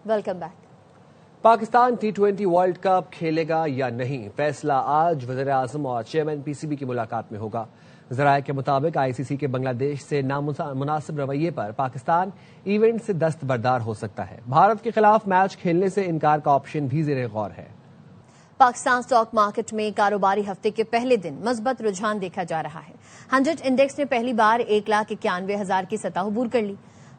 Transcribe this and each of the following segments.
Welcome back. Pakistan T20 world cup کھیلے گا یا نہیں، فیصلہ آج وزیر اعظم اور چیئرمین PCB کی ملاقات میں ہوگا۔ ذرائع کے مطابق ICC کے بنگلہ دیش سے نامناسب رویے پر پاکستان ایونٹ سے دستبردار ہو سکتا ہے۔ بھارت کے خلاف میچ کھیلنے سے انکار کا آپشن بھی زیر غور ہے۔ پاکستان سٹاک مارکیٹ میں کاروباری ہفتے کے پہلے دن مثبت رجحان دیکھا جا رہا ہے۔ 100 انڈیکس نے پہلی بار 1,91,000 کی سطح عبور کر لی۔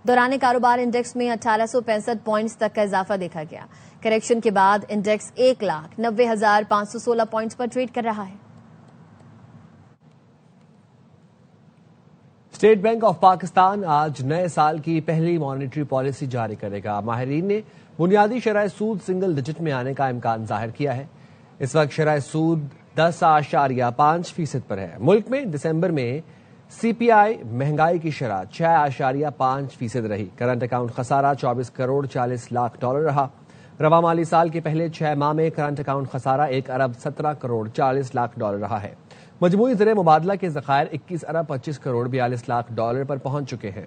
دوران کاروبار انڈیکس میں 1865 پوائنٹس تک کا اضافہ دیکھا گیا۔ کریکشن کے بعد انڈیکس 1,90,516 پوائنٹس پر ٹریڈ کر رہا ہے۔ اسٹیٹ بینک آف پاکستان آج نئے سال کی پہلی مانیٹری پالیسی جاری کرے گا۔ ماہرین نے بنیادی شرح سود سنگل ڈجٹ میں آنے کا امکان ظاہر کیا ہے۔ اس وقت شرح سود 10.5% پر ہے۔ ملک میں دسمبر میں CPI مہنگائی کی شرح 6.5% رہی۔ کرنٹ اکاؤنٹ خسارہ 24 کروڑ 40 لاکھ ڈالر رہا۔ رواں مالی سال کے پہلے 6 ماہ میں کرنٹ اکاؤنٹ خسارہ 1 ارب 17 کروڑ 40 لاکھ ڈالر رہا ہے۔ مجموعی زر مبادلہ کے ذخائر 21 ارب 25 کروڑ 42 لاکھ ڈالر پر پہنچ چکے ہیں۔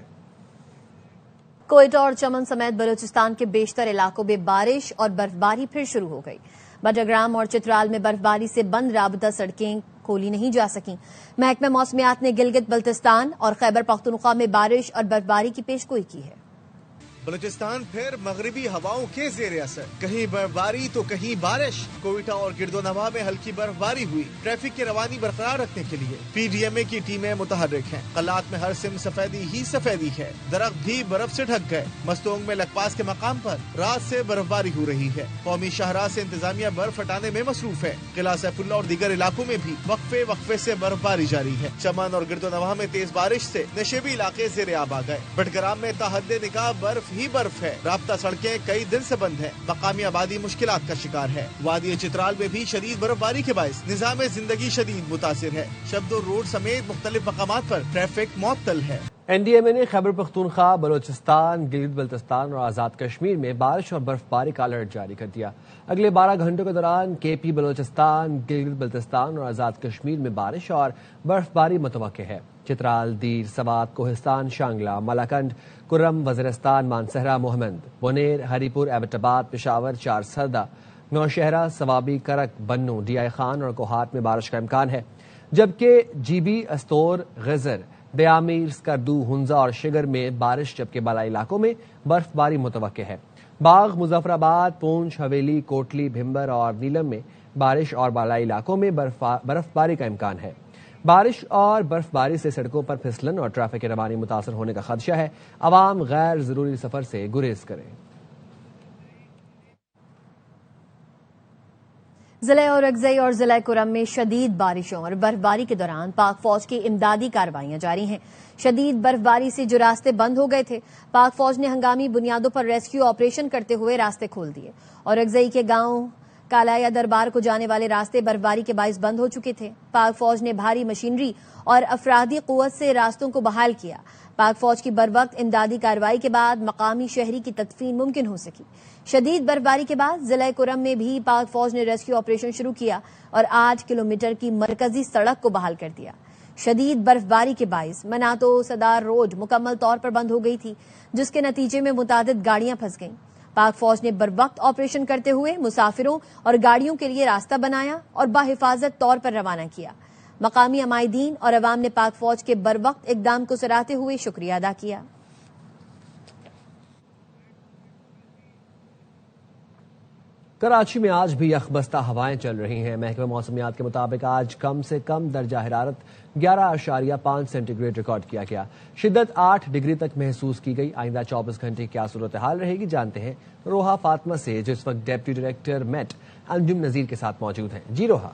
کوئٹہ اور چمن سمیت بلوچستان کے بیشتر علاقوں میں بارش اور برفباری پھر شروع ہو گئی۔ بٹرگرام اور چترال میں برفباری سے بند رابطہ سڑکیں کھولی نہیں جا سکیں۔ محکمہ موسمیات نے گلگت بلتستان اور خیبر پختونخوا میں بارش اور برفباری کی پیشگوئی کی ہے۔ بلوچستان پھر مغربی ہواؤں کے زیر اثر، کہیں برفباری تو کہیں بارش۔ کوئٹہ اور گرد و نواح میں ہلکی برفباری ہوئی۔ ٹریفک کی روانی برقرار رکھنے کے لیے PDMA کی ٹیمیں متحرک ہیں۔ قلات میں ہر سم سفیدی ہی سفیدی ہے، درخت بھی برف سے ڈھک گئے۔ مستونگ میں لکپاس کے مقام پر رات سے برفباری ہو رہی ہے۔ قومی شاہراہ سے انتظامیہ برف ہٹانے میں مصروف ہے۔ قلعہ سیف اللہ اور دیگر علاقوں میں بھی وقفے سے برفباری جاری ہے۔ چمن اور گرد و نواح میں تیز بارش سے نشیبی علاقے زیر آب آ گئے۔ بٹگرام میں تاحد نکاح برف ہی برف ہے۔ رابطہ سڑکیں کئی دن سے بند ہیں۔ مقامی آبادی مشکلات کا شکار ہے۔ وادی چترال میں بھی شدید برفباری کے باعث نظام زندگی شدید متاثر ہے۔ شبدو روڈ سمیت مختلف مقامات پر ٹریفک معطل ہے۔ NDMA نے خیبر پختونخوا، بلوچستان، گلگت بلتستان اور آزاد کشمیر میں بارش اور برفباری کا الرٹ جاری کر دیا۔ اگلے 12 گھنٹوں کے دوران KP بلوچستان، گلگت بلتستان اور آزاد کشمیر میں بارش اور برفباری متوقع ہے۔ چترال، دیر، سوات، کوہستان، شانگلہ، ملاکنڈ، کرم، وزیرستان، مانسہرہ، محمد، بونیر، ہری پور، ایبٹ آباد، پشاور، چارسدہ، نوشہرہ، سوابی، کرک، بنوں، DI خان اور کوہاٹ میں بارش کا امکان ہے، جبکہ GB، استور، غزر، دیامیر، سکردو، ہنزا اور شگر میں بارش، جبکہ بالائی علاقوں میں برفباری متوقع ہے۔ باغ، مظفر آباد، پونچھ، حویلی، کوٹلی، بھمبر اور نیلم میں بارش اور بالائی علاقوں میں برفباری کا امکان ہے۔ بارش اور برفباری سے سڑکوں پر پھسلن اور ٹریفک کی روانی متاثر ہونے کا خدشہ ہے۔ عوام غیر ضروری سفر سے گریز کریں۔ ضلع اورکزئی اور ضلع کرم میں شدید بارشوں اور برفباری کے دوران پاک فوج کی امدادی کارروائیاں جاری ہیں۔ شدید برفباری سے جو راستے بند ہو گئے تھے، پاک فوج نے ہنگامی بنیادوں پر ریسکیو آپریشن کرتے ہوئے راستے کھول دیے۔ اورکزئی کے گاؤں کالایا دربار کو جانے والے راستے برفباری کے باعث بند ہو چکے تھے۔ پاک فوج نے بھاری مشینری اور افرادی قوت سے راستوں کو بحال کیا۔ پاک فوج کی بروقت امدادی کارروائی کے بعد مقامی شہری کی تدفین ممکن ہو سکی۔ شدید برفباری کے بعد ضلع کرم میں بھی پاک فوج نے ریسکیو آپریشن شروع کیا اور 8 کلومیٹر کی مرکزی سڑک کو بحال کر دیا۔ شدید برفباری کے باعث مناتو صدار روڈ مکمل طور پر بند ہو گئی تھی، جس کے نتیجے میں متعدد گاڑیاں پھنس گئیں۔ پاک فوج نے بروقت آپریشن کرتے ہوئے مسافروں اور گاڑیوں کے لیے راستہ بنایا اور بحفاظت طور پر روانہ کیا۔ مقامی عمائدین اور عوام نے پاک فوج کے بروقت اقدام کو سراہتے ہوئے شکریہ ادا کیا۔ کراچی میں آج بھی یخبستہ ہوائیں چل رہی ہیں۔ محکمہ موسمیات کے مطابق آج کم سے کم درجہ حرارت 11.5 سینٹی گریڈ ریکارڈ کیا گیا۔ شدت 8 ڈگری تک محسوس کی گئی۔ آئندہ 24 گھنٹے کیا صورتحال رہے گی، جانتے ہیں روحا فاطمہ سے، جو اس وقت ڈپٹی ڈائریکٹر میٹ انجم نذیر کے ساتھ موجود ہیں۔ جی روحا۔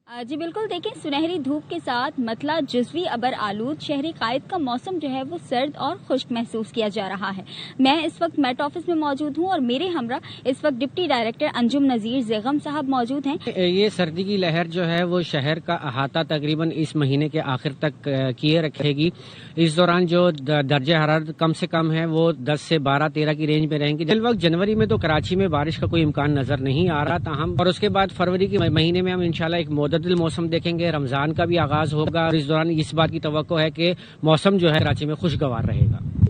جی بالکل، دیکھیں سنہری دھوپ کے ساتھ مطلع جزوی ابر آلود شہری قائد کا موسم جو ہے وہ سرد اور خشک محسوس کیا جا رہا ہے۔ میں اس وقت میٹ آفس میں موجود ہوں اور میرے ہمراہ اس وقت ڈپٹی ڈائریکٹر انجم نذیر زیغم صاحب موجود ہیں۔ یہ سردی کی لہر جو ہے وہ شہر کا احاطہ تقریباً اس مہینے کے آخر تک کیے رکھے گی۔ اس دوران جو درجہ حرارت کم سے کم ہے وہ 10 سے 12-13 کی رینج میں رہیں گی۔ فی الوقت جنوری میں تو کراچی میں بارش کا کوئی امکان نظر نہیں آ رہا، تاہم اور اس کے بعد فروری کے مہینے میں ہم انشاءاللہ ایک معتدل موسم دیکھیں گے۔ رمضان کا بھی آغاز ہوگا اور اس دوران اس بات کی توقع ہے کہ موسم جو ہے کراچی میں خوشگوار رہے گا۔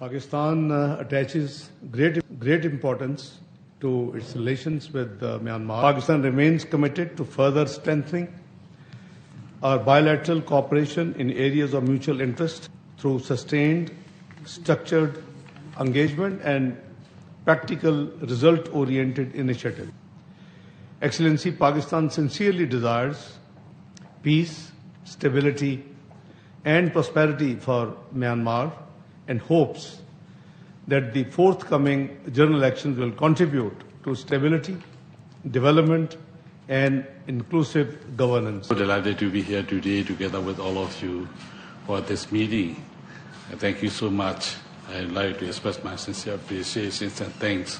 Pakistan attaches great importance to its relations with Myanmar. Pakistan remains committed to further strengthening our bilateral cooperation in areas of mutual interest through sustained, structured engagement and practical, result-oriented initiative. Excellency, Pakistan sincerely desires peace, stability, and prosperity for Myanmar and hopes that the forthcoming general elections will contribute to stability, development, and inclusive governance. I'm delighted to be here today together with all of you for this meeting. Thank you so much. I'd like to express my sincere appreciation and thanks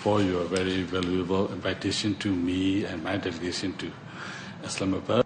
for your very valuable invitation to me and my delegation to Islamabad.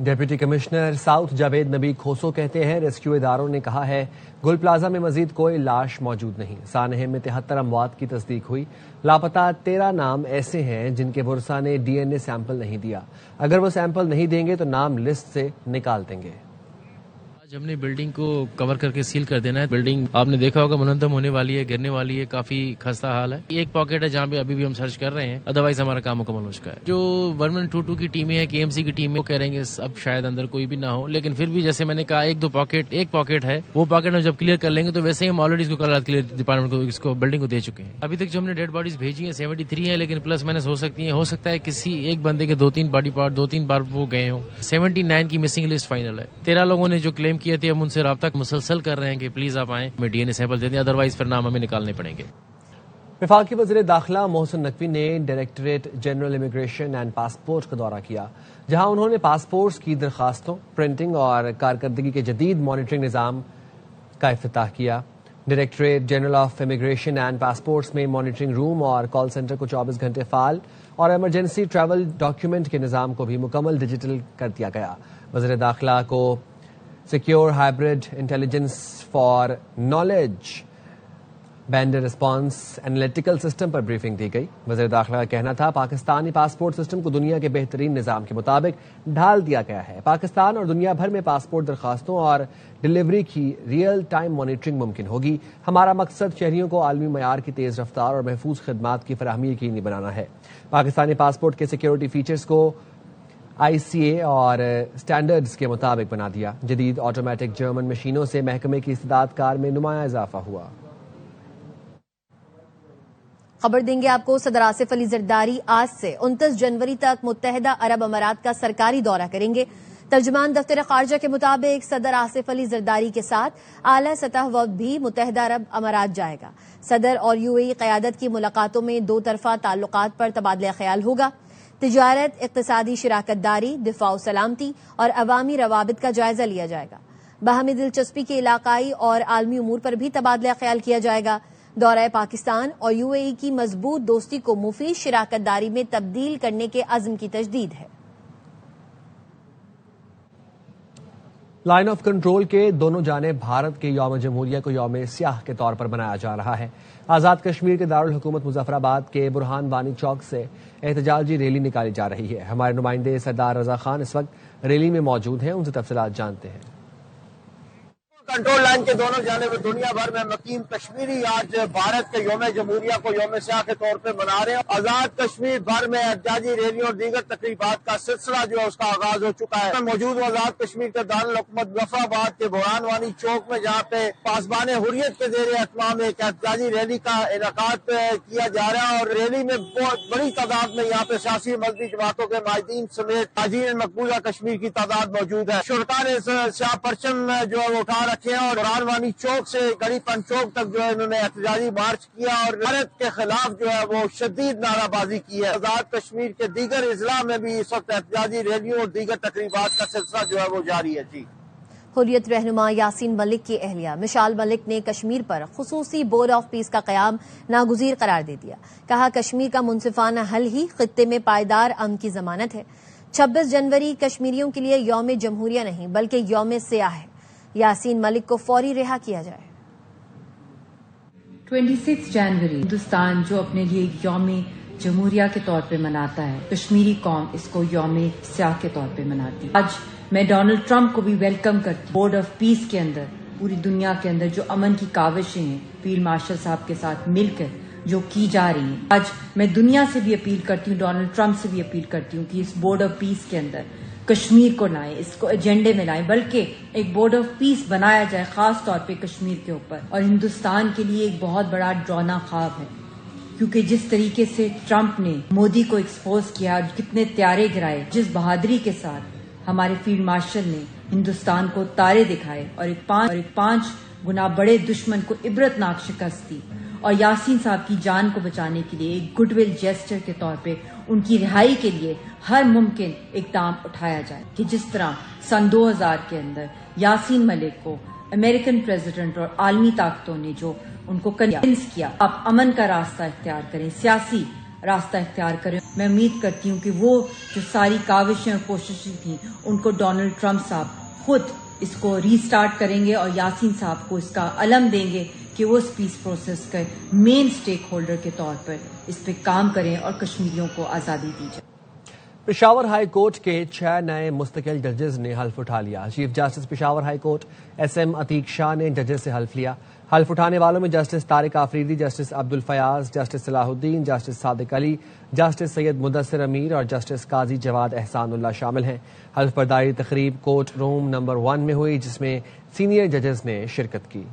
Deputy commissioner south Javed نبی کھوسو کہتے ہیں rescue اداروں نے کہا ہے گل plaza میں مزید کوئی لاش موجود نہیں. سانحہ میں 73 اموات کی تصدیق ہوئی. لاپتہ 13 نام ایسے ہیں جن کے ورثاء نے DNA سیمپل نہیں دیا. اگر وہ سیمپل نہیں دیں گے تو نام لسٹ سے نکال دیں گے. آج ہم نے بلڈنگ کو کور کر کے سیل کر دینا ہے. بلڈنگ آپ نے دیکھا ہوگا منہدم ہونے والی ہے, گرنے والی ہے, کافی خستہ حال ہے. ایک پاکٹ ہے جہاں پہ ابھی بھی ہم سرچ کر رہے ہیں, ادروائز ہمارا کام مکمل ہو چکا ہے. جو 1122 کی ٹیمیں ہیں, KMC کی ٹیم ہے, وہ کہہ رہے ہیں اب شاید اندر کوئی بھی نہ ہو, لیکن پھر بھی جیسے میں نے کہا ایک پاکٹ ہے, وہ پاکٹ ہم جب کلیئر کر لیں گے تو ویسے ہی ہم آلریڈی اس کو کل رات کلیئر ڈپارٹمنٹ کو اس کو بلڈنگ کو دے چکے ہیں. ابھی تک جو ہم نے ڈیڈ باڈیز بھیجی ہیں 73 ہیں, لیکن پلس مائنس ہو سکتی ہیں. ہو سکتا ہے کسی ایک بندے کے 2-3 باڈی پارٹ 2-3 بار وہ گئے ہوں. 79 کی مسنگ لسٹ فائنل ہے. 13 لوگوں نے جو کلیم کیے تھے ہم ان سے تک مسلسل کر رہے ہیں کہ پلیز آپ آئیں, ہمیں DNA سیمپل دے دیں, ادروائز پھر نام ہمیں نکالنے پڑیں گے. وفاقی وزیر داخلہ محسن نقوی نے directorate general immigration and passport کا دورہ کیا, جہاں انہوں نے پاسپورٹس کی درخواستوں, پرنٹنگ اور کارکردگی کے جدید مانیٹرنگ نظام کا افتتاح کیا. Directorate general of immigration and passports میں مانیٹرنگ روم اور کال سینٹر کو 24 گھنٹے فعال اور ایمرجنسی ٹریول ڈاکیومنٹ کے نظام کو بھی مکمل ڈیجیٹل کر دیا گیا. وزیر داخلہ کو secure hybrid intelligence for knowledge band response analytical system پر بریفنگ دی گئی. وزیر داخلہ کا کہنا تھا پاکستانی پاسپورٹ سسٹم کو دنیا کے بہترین نظام کے مطابق ڈھال دیا گیا ہے. پاکستان اور دنیا بھر میں پاسپورٹ درخواستوں اور ڈلیوری کی ریئل ٹائم مانیٹرنگ ممکن ہوگی. ہمارا مقصد شہریوں کو عالمی معیار کی تیز رفتار اور محفوظ خدمات کی فراہمی یقینی بنانا ہے. پاکستانی پاسپورٹ کے سیکیورٹی فیچرز کو ICA اور سٹینڈرڈز کے مطابق بنا دیا. جدید آٹومیٹک جرمن مشینوں سے محکمے کی استعداد کار میں نمایاں اضافہ ہوا. خبر دیں گے آپ کو. صدر آصف علی زرداری آج سے 29 جنوری تک متحدہ عرب امارات کا سرکاری دورہ کریں گے. ترجمان دفتر خارجہ کے مطابق صدر آصف علی زرداری کے ساتھ اعلی سطح وفد بھی متحدہ عرب امارات جائے گا. صدر اور UAE قیادت کی ملاقاتوں میں 2 طرفہ تعلقات پر تبادلہ خیال ہوگا. تجارت, اقتصادی شراکت داری, دفاع و سلامتی اور عوامی روابط کا جائزہ لیا جائے گا. باہمی دلچسپی کے علاقائی اور عالمی امور پر بھی تبادلہ خیال کیا جائے گا. دورہ پاکستان اور UAE کی مضبوط دوستی کو مفید شراکت داری میں تبدیل کرنے کے عزم کی تجدید ہے. لائن آف کنٹرول کے دونوں جانب بھارت کے یوم جمہوریہ کو یوم سیاہ کے طور پر منایا جا رہا ہے. آزاد کشمیر کے دارالحکومت مظفر آباد کے برہان وانی چوک سے احتجاجی ریلی نکالی جا رہی ہے. ہمارے نمائندے سردار رضا خان اس وقت ریلی میں موجود ہیں, ان سے تفصیلات جانتے ہیں. کنٹرول لائن کے دونوں جانب دنیا بھر میں مقیم کشمیری آج بھارت کے یوم جمہوریہ کو یوم سیاہ کے طور پہ منا رہے ہیں. آزاد کشمیر بھر میں احتجاجی ریلیوں اور دیگر تقریبات کا سلسلہ جو ہے اس کا آغاز ہو چکا ہے. موجود ہوں آزاد کشمیر کے دارالحکومت مظفر آباد کے برہان وانی چوک میں, جہاں پہ پاسبان حریت کے زیر اہتمام ایک احتجاجی ریلی کا انعقاد کیا جا رہا ہے. اور ریلی میں بہت بڑی تعداد میں یہاں پہ سیاسی مذہبی جماعتوں کے مائدین سمیت تاجرین مقبوضہ کشمیر کی تعداد موجود ہے. شرکا نے سیاہ پرچم جو ہے وہ اٹھا رکھے اور برہان وانی چوک سے گڑی پن چوک تک جو ہے انہوں نے احتجاجی مارچ کیا اور بھارت کے خلاف جو ہے وہ شدید نعرہ بازی کی ہے. آزاد کشمیر کے دیگر اضلاع میں بھی اس وقت احتجاجی ریلیوں اور دیگر تقریبات کا سلسلہ جو ہے وہ جاری ہے. جی حریت رہنما یاسین ملک کی اہلیہ مشال ملک نے کشمیر پر خصوصی بورڈ آف پیس کا قیام ناگزیر قرار دے دیا. کہا کشمیر کا منصفانہ حل ہی خطے میں پائیدار امن کی ضمانت ہے. 26 جنوری کشمیریوں کے لیے یوم جمہوریہ نہیں بلکہ یوم سیاہ ہے. یاسین ملک کو فوری رہا کیا جائے. 26 جنوری ہندوستان جو اپنے لیے یوم جمہوریہ کے طور پہ مناتا ہے, کشمیری قوم اس کو یوم سیاہ کے طور پہ مناتی ہے. آج میں ڈونلڈ ٹرمپ کو بھی ویلکم کرتی. بورڈ آف پیس کے اندر پوری دنیا کے اندر جو امن کی کاوشیں ہیں فیلڈ مارشل صاحب کے ساتھ مل کر جو کی جا رہی ہیں, آج میں دنیا سے بھی اپیل کرتی ہوں, ڈونلڈ ٹرمپ سے بھی اپیل کرتی ہوں کہ اس بورڈ آف پیس کے اندر کشمیر کو لائیں, اس کو ایجنڈے میں لائیں, بلکہ ایک بورڈ آف پیس بنایا جائے خاص طور پہ کشمیر کے اوپر. اور ہندوستان کے لیے ایک بہت بڑا ڈرانا خواب ہے, کیونکہ جس طریقے سے ٹرمپ نے مودی کو ایکسپوز کیا, کتنے طیارے گرائے, جس بہادری کے ساتھ ہمارے فیلڈ مارشل نے ہندوستان کو تارے دکھائے اور ایک 5 گنا بڑے دشمن کو عبرتناک شکست دی, اور یاسین صاحب کی جان کو بچانے کے لیے ایک گڈ ول جیسچر کے طور پہ ان کی رہائی کے لیے ہر ممکن اقدام اٹھایا جائے. کہ جس طرح سن 2000 کے اندر یاسین ملک کو امریکن پریزیڈنٹ اور عالمی طاقتوں نے جو ان کو کنوینس کیا, آپ امن کا راستہ اختیار کریں, سیاسی راستہ اختیار کریں. میں امید کرتی ہوں کہ وہ جو ساری کاوشیں اور کوششیں تھیں ان کو ڈونلڈ ٹرمپ صاحب خود اس کو ری سٹارٹ کریں گے اور یاسین صاحب کو اس کا علم دیں گے کہ وہ اس پیس پروسیس کے مین سٹیک ہولڈر کے طور پر اس پہ کام کریں اور کشمیریوں کو آزادی دی جائے۔ پشاور ہائی کورٹ کے 6 نئے مستقل ججز نے حلف اٹھا لیا۔ Chief justice Peshawar high court SM Atiq Shah نے ججز سے حلف لیا۔ حلف اٹھانے والوں میں justice Tariq Afridi, justice Abdul Fayyaz, justice Salahuddin, justice Sadiq Ali, justice Syed Mudassir Amir اور جسٹس قاضی جواد احسان اللہ شامل ہیں۔ حلف برداری تقریب کورٹ روم نمبر 1 میں ہوئی، جس میں سینئر ججز نے شرکت کی۔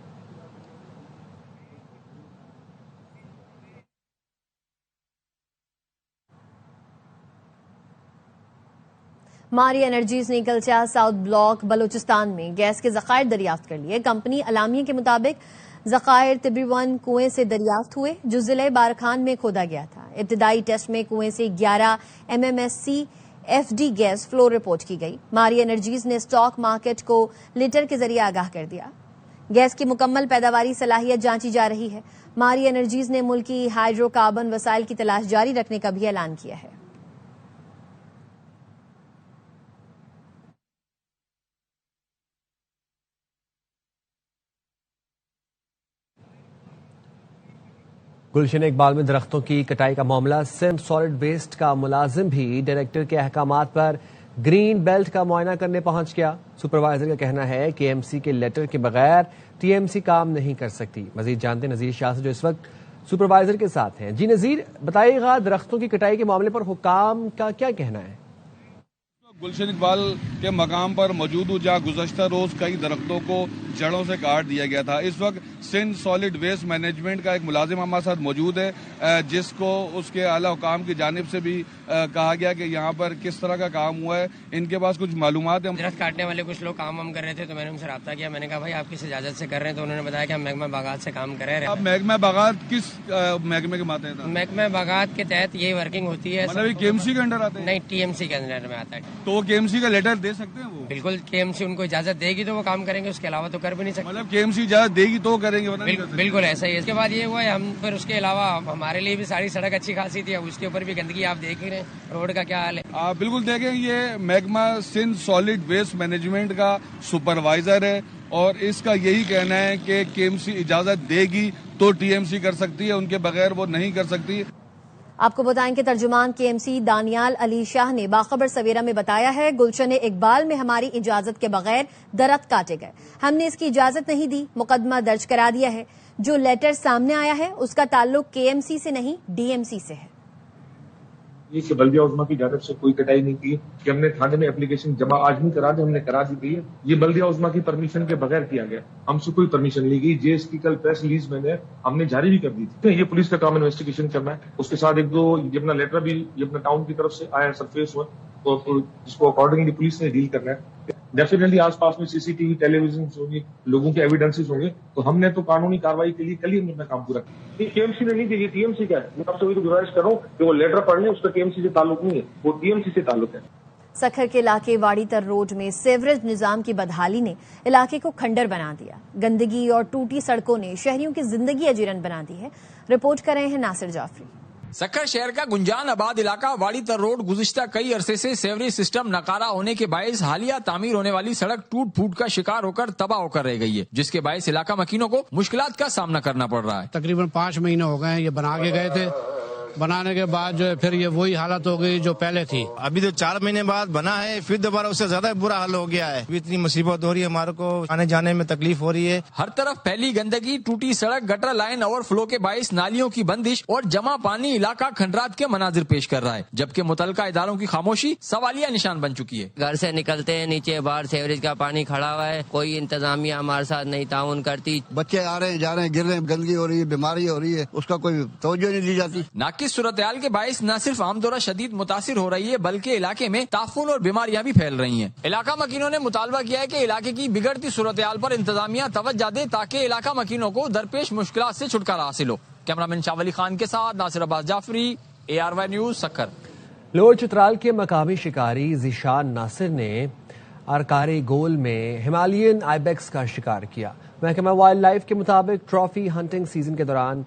ماری انرجیز نے کلچا ساؤتھ بلاک بلوچستان میں گیس کے ذخائر دریافت کر لیے۔ کمپنی الامیہ کے مطابق ذخائر تبری-1 کنویں سے دریافت ہوئے جو ضلع بارکھان میں کھودا گیا تھا۔ ابتدائی ٹیسٹ میں کنویں سے 11 MMSC FD gas flow report کی گئی۔ ماری انرجیز نے اسٹاک مارکیٹ کو لیٹر کے ذریعے آگاہ کر دیا۔ گیس کی مکمل پیداواری صلاحیت جانچی جا رہی ہے۔ ماری انرجیز نے ملکی ہائیڈرو کاربن وسائل کی تلاش جاری رکھنے کا بھی اعلان کیا ہے۔ گلشن اقبال میں درختوں کی کٹائی کا معاملہ، سندھ سالڈ ویسٹ کا ملازم بھی ڈائریکٹر کے احکامات پر گرین بیلٹ کا معائنہ کرنے پہنچ گیا۔ سپروائزر کا کہنا ہے کہ KMC کے لیٹر کے بغیر TMC کام نہیں کر سکتی۔ مزید جانتے نذیر شاہ سے جو اس وقت سپروائزر کے ساتھ ہیں۔ جی نذیر، بتائیے گا درختوں کی کٹائی کے معاملے پر حکام کا کیا کہنا ہے؟ گلشن اقبال کے مقام پر موجود ہوں جہاں گزشتہ روز کئی درختوں کو جڑوں سے کاٹ دیا گیا تھا۔ اس وقت سندھ سالڈ ویسٹ مینجمنٹ کا ایک ملازم ہمارے ساتھ موجود ہے، جس کو اس کے اعلی حکام کی جانب سے بھی کہا گیا کہ یہاں پر کس طرح کا کام ہوا ہے۔ ان کے پاس کچھ معلومات ہیں۔ درخت کاٹنے والے کچھ لوگ کام کر رہے تھے تو میں نے ان سے رابطہ کیا۔ میں نے کہا بھائی آپ کس اجازت سے کر رہے ہیں؟ تو انہوں نے بتایا کہ ہم محکمہ باغات سے کام کر رہے ہیں۔ اب محکمہ باغات کس محکمے کے ماتحت ہے؟ محکمہ باغات کے تحت یہی ورکنگ ہوتی ہے۔ مطلب KMC کے انڈر آتے ہیں؟ نہیں، TMC کے انڈر میں آتا ہے۔ تو وہ KMC کا لیٹر دے سکتے ہیں؟ وہ بالکل KMC ان کو اجازت دے گی تو وہ کام کریں گے، اس کے علاوہ تو کر بھی نہیں سکتے۔ مطلب KMC اجازت دے گی تو کریں گے؟ بالکل ایسا ہی ہے۔ اس کے بعد یہ ہوا ہے ہم پھر اس کے علاوہ ہمارے لیے بھی ساری سڑک اچھی خاصی تھی، اب اس کے اوپر بھی گندگی آپ دیکھ ہی رہے ہیں، روڈ کا کیا حال ہے۔ آپ بالکل دیکھیں، یہ محکمہ سندھ سالڈ ویسٹ مینجمنٹ کا سپروائزر ہے اور اس کا یہی کہنا ہے کہ KMC اجازت دے گی تو TMC کر سکتی ہے، ان کے بغیر وہ نہیں کر سکتی۔ آپ کو بتائیں کہ ترجمان KMC دانیال علی شاہ نے باخبر سویرا میں بتایا ہے گلشن اقبال میں ہماری اجازت کے بغیر درخت کاٹے گئے، ہم نے اس کی اجازت نہیں دی، مقدمہ درج کرا دیا ہے۔ جو لیٹر سامنے آیا ہے اس کا تعلق KMC سے نہیں DMC سے ہے۔ یہ کہ بلدیہ عظمیٰ کی جانب سے کوئی کٹائی نہیں کی کہ ہم نے تھانے میں اپلیکیشن جمع آج نہیں کرا دی، ہم نے کرا دی گئی ہے۔ یہ بلدیہ عظمیٰ کی پرمیشن کے بغیر کیا گیا، ہم سے کوئی پرمیشن لی گئی۔ JS کی کل پریس ریلیز میں نے ہم نے جاری بھی کر دی تھی۔ یہ پولیس کا کام انویسٹیگیشن کرنا ہے، اس کے ساتھ ایک دو یہ اپنا لیٹر بھی یہ اپنا ٹاؤن کی طرف سے آیا سرفیس ہوا اور جس کو اکارڈنگلی پولیس نے ڈیل کرنا ہے۔ ڈیفینیٹلی آس پاس میں CCTV ٹیلی ویژن ہوں گے، لوگوں کے ایویڈنسز ہوں گے، تو ہم نے تو قانونی کارروائی کے لیے کل ہی اپنا کام پورا کیا۔ KMC نے نہیں دی، TMC کا ہے۔ میں آپ سے وہی گزارش کر رہا ہوں کہ وہ لیٹر پڑھ لیں، اس کا KMC سے تعلق نہیں ہے، وہ TMC سے تعلق ہے۔ سکھر کے علاقے واڑی تر روڈ میں سیوریج نظام کی بدحالی نے علاقے کو کھنڈر بنا دیا۔ گندگی اور ٹوٹی سڑکوں نے شہریوں کی زندگی اجیرن بنا دی ہے۔ رپورٹ کر رہے ہیں ناصر جعفری۔ سکھر شہر کا گنجان آباد علاقہ واڑی تر روڈ گزشتہ کئی عرصے سے سیوریج سسٹم ناکارہ ہونے کے باعث حالیہ تعمیر ہونے والی سڑک ٹوٹ پھوٹ کا شکار ہو کر تباہ ہو کر رہ گئی ہے، جس کے باعث علاقہ مکینوں کو مشکلات کا سامنا کرنا پڑ رہا ہے۔ تقریباً 5 مہینے ہو گئے ہیں یہ بنا کے گئے تھے، بنانے کے بعد جو ہے پھر یہ وہی حالت ہو گئی جو پہلے تھی۔ ابھی تو 4 مہینے بعد بنا ہے، پھر دوبارہ اس سے زیادہ برا حال ہو گیا ہے۔ اتنی مصیبت ہو رہی ہے، ہمارے کو آنے جانے میں تکلیف ہو رہی ہے۔ ہر طرف پھیلی گندگی، ٹوٹی سڑک، گٹر لائن اوور فلو کے باعث نالیوں کی بندش اور جمع پانی علاقہ کھنڈرات کے مناظر پیش کر رہا ہے، جبکہ متعلقہ اداروں کی خاموشی سوالیہ نشان بن چکی ہے۔ گھر سے نکلتے ہیں نیچے باہر سیوریج کا پانی کھڑا ہوا ہے، کوئی انتظامیہ ہمارے ساتھ نہیں تعاون کرتی۔ بچے آ رہے ہیں جا رہے ہیں، گر رہے ہیں، گندگی ہو رہی ہے، بیماری ہو رہی ہے، اس کا کوئی توجہ نہیں دی جاتی۔ ناقص صورتحال کے باعث نہ صرف آمدورہ شدید متاثر ہو رہی ہے بلکہ علاقے میں تعفن اور بیماریاں بھی پھیل رہی ہیں۔ علاقہ مکینوں نے مطالبہ کیا ہے کہ علاقے کی بگڑتی صورتحال پر انتظامیہ توجہ دے تاکہ علاقہ مکینوں کو درپیش مشکلات سے چھٹکارا حاصل ہو۔ کیمرامین شاہ ولی خان کے ساتھ Nasir Abbas Jafri, ARY news, Sukkur. Lower Chitral کے مقامی شکاری ذیشان ناصر نے ارکارے گول میں ہمالین آئیبیکس کا شکار کیا۔ محکمہ وائلڈ لائف کے مطابق ٹرافی ہنٹنگ سیزن کے دوران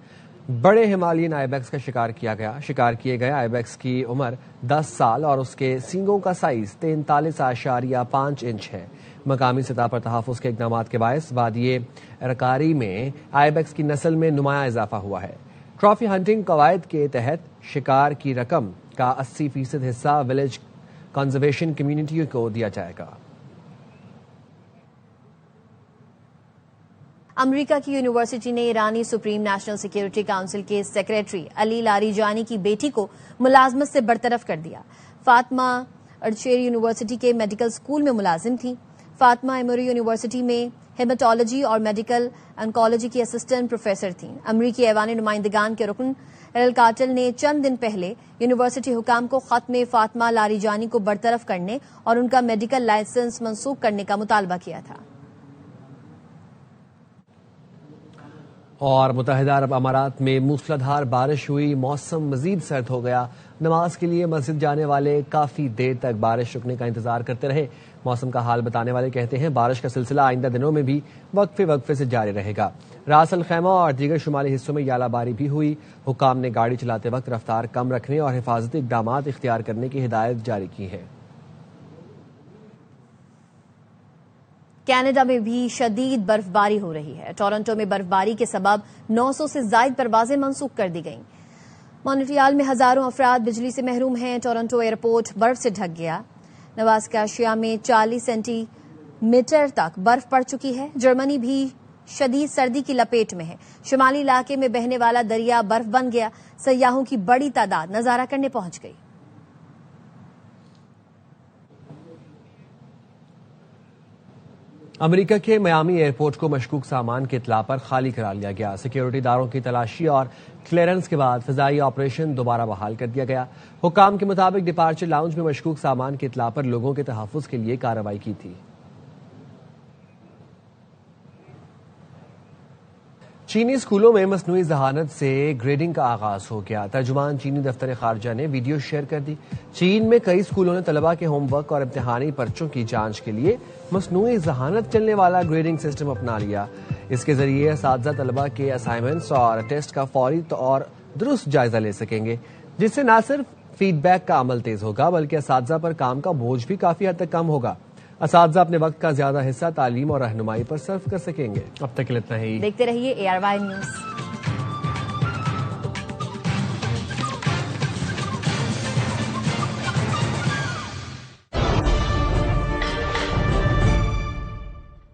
بڑے ہمالین آئیبیکس کا شکار کیے گئے آئیبیکس کی عمر 10 سال اور اس کے سینگوں کا سائز 43.5 انچ ہے۔ مقامی سطح پر تحفظ کے اقدامات کے باعث وادی ارکاری میں آئیبیکس کی نسل میں نمایاں اضافہ ہوا ہے۔ ٹرافی ہنٹنگ قواعد کے تحت شکار کی رقم کا 80% حصہ ولیج کنزرویشن کمیونٹی کو دیا جائے گا۔ امریکہ کی یونیورسٹی نے ایرانی سپریم نیشنل سیکیورٹی کونسل کے سیکریٹری علی لاریجانی کی بیٹی کو ملازمت سے برطرف کر دیا۔ فاطمہ ارچیری یونیورسٹی کے میڈیکل اسکول میں ملازم تھیں۔ فاطمہ ایموری یونیورسٹی میں ہیماٹولوجی اور میڈیکل انکالوجی کی اسسٹنٹ پروفیسر تھیں۔ امریکی ایوان نمائندگان کے رکن ایل کارٹل نے چند دن پہلے یونیورسٹی حکام کو خط میں فاطمہ لاریجانی کو برطرف کرنے اور ان کا میڈیکل لائسنس منسوخ کرنے کا مطالبہ کیا تھا۔ اور متحدہ عرب امارات میں موسلادھار بارش ہوئی، موسم مزید سرد ہو گیا۔ نماز کے لیے مسجد جانے والے کافی دیر تک بارش رکنے کا انتظار کرتے رہے۔ موسم کا حال بتانے والے کہتے ہیں بارش کا سلسلہ آئندہ دنوں میں بھی وقفے سے جاری رہے گا۔ راس الخیمہ اور دیگر شمالی حصوں میں یالہ باری بھی ہوئی۔ حکام نے گاڑی چلاتے وقت رفتار کم رکھنے اور حفاظتی اقدامات اختیار کرنے کی ہدایت جاری کی ہے۔ کینیڈا میں بھی شدید برف باری ہو رہی ہے۔ ٹورنٹو میں برف باری کے سبب 900 سے زائد پروازیں منسوخ کر دی گئیں۔ مونٹریال میں ہزاروں افراد بجلی سے محروم ہیں۔ ٹورنٹو ایئرپورٹ برف سے ڈھک گیا۔ نوا اسکوشیا میں 40 سینٹی میٹر تک برف پڑ چکی ہے۔ جرمنی بھی شدید سردی کی لپیٹ میں ہے۔ شمالی علاقے میں بہنے والا دریا برف بن گیا۔ سیاحوں کی بڑی تعداد نظارہ کرنے پہنچ گئی۔ امریکہ کے میامی ایئرپورٹ کو مشکوک سامان کی اطلاع پر خالی کرا لیا گیا۔ سیکیورٹی داروں کی تلاشی اور کلیئرنس کے بعد فضائی آپریشن دوبارہ بحال کر دیا گیا۔ حکام کے مطابق ڈپارچر لاؤنج میں مشکوک سامان کی اطلاع پر لوگوں کے تحفظ کے لیے کارروائی کی تھی۔ چینی اسکولوں میں مصنوعی ذہانت سے گریڈنگ کا آغاز ہو گیا۔ ترجمان چینی دفتر خارجہ نے ویڈیو شیئر کر دی۔ چین میں کئی اسکولوں نے طلباء کے ہوم ورک اور امتحانی پرچوں کی جانچ کے لیے مصنوعی ذہانت چلنے والا گریڈنگ سسٹم اپنا لیا۔ اس کے ذریعے اساتذہ طلباء کے اسائنمنٹس اور ٹیسٹ کا فوری اور درست جائزہ لے سکیں گے، جس سے نہ صرف فیڈ بیک کا عمل تیز ہوگا بلکہ اساتذہ پر کام کا بوجھ بھی کافی حد تک کم ہوگا۔ اساتذہ اپنے وقت کا زیادہ حصہ تعلیم اور رہنمائی پر صرف کر سکیں گے۔ اب تک اتنا ہی۔ دیکھتے رہیے ARY نیوز۔